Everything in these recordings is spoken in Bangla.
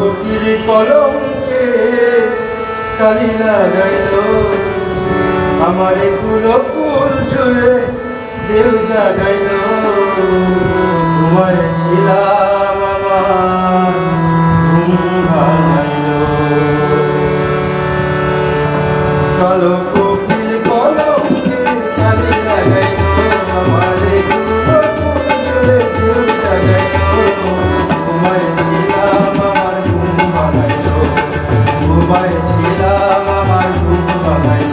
কোকিল কলমকে কালি লাগাইল আমারে কুলকুল জুড়ে দেউ জাগাইল তোমায় ছিলাম আমার ঘুম ভাঙাইল কালো কোকিল কলমকে কালি লাগাইল আমারে কুলকুল জুড়ে দেউ জাগাইল তোমায় ছিলাম আমার ঘুম ভাঙাইল তোমায় ছিলাম আমার ঘুম ভাঙাইল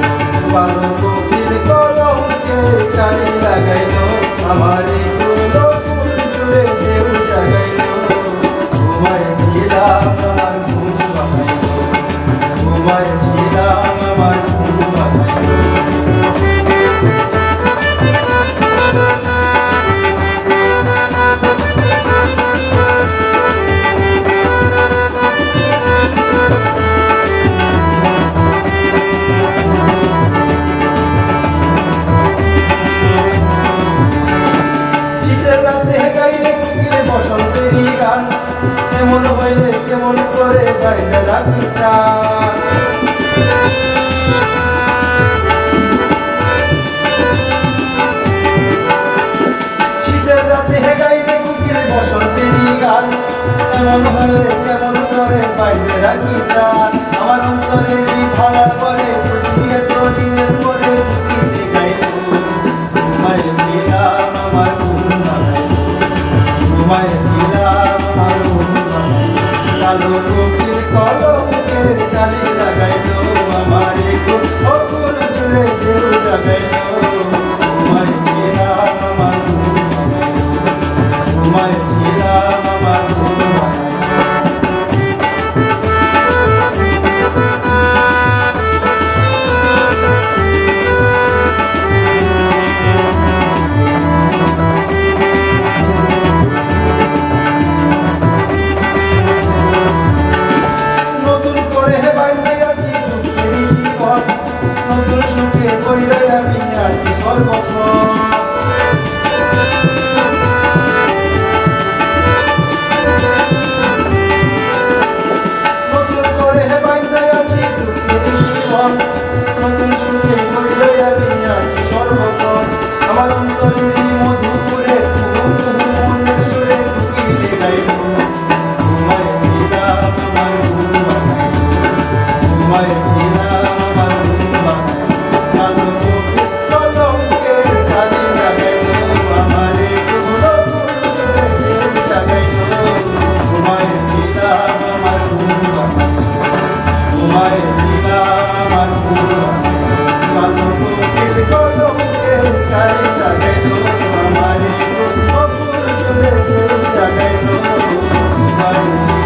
কালো কোকিল কলমকে কালি লাগাইল আমারে কুলকুল জুড়ে দেউ জাগাইল তোমায় ছিলাম আমার ঘুম ভাঙাইল তোমায় ছিলাম আমার ঘুম ভাঙাইল কেমন হইলে কেমন করে গাইতে রাখি প্রাণ শীতের রাতে গাইলে কুকিল বসন্তেরই গান কেমন হইলে কেমন করে গাইতে রাখি প্রাণ আমার অন্তরে ফলার পরে এত দিনের পরে কুকিলে গাইল তোমায় ছিলাম আমার ঘুম ভাঙাইল তোমায় ছিলাম আমার ঘুম কালো কোকিল কলমকে কালি লাগাইল আমারে কুলকুল জুড়ে দেউ জাগাইল তোমায় ছিলাম আমার ঘুম ভাঙাইল তোমায় ছিলাম আমার ঘুম নতুন সুখে কইলে আমি আছি সর্বক্ষণ নতুন করে বাইতে আছি সুখের জীবন নতুন সুখে কইলে আমি আছি সর্বক্ষণ আমার অন্তরে মধুপুরে মনের সুরে কুকিলে গাইব তোমায় ছিলাম আমার ঘুম ভাঙাইল তোমায় ছিলাম আমার ঘুম তোমায় ছিলাম আমার ঘুম কালো কোকিল কলমকে কালি লাগাইল আমারে কুলকুল জুড়ে দেউ জাগাইল তোমায়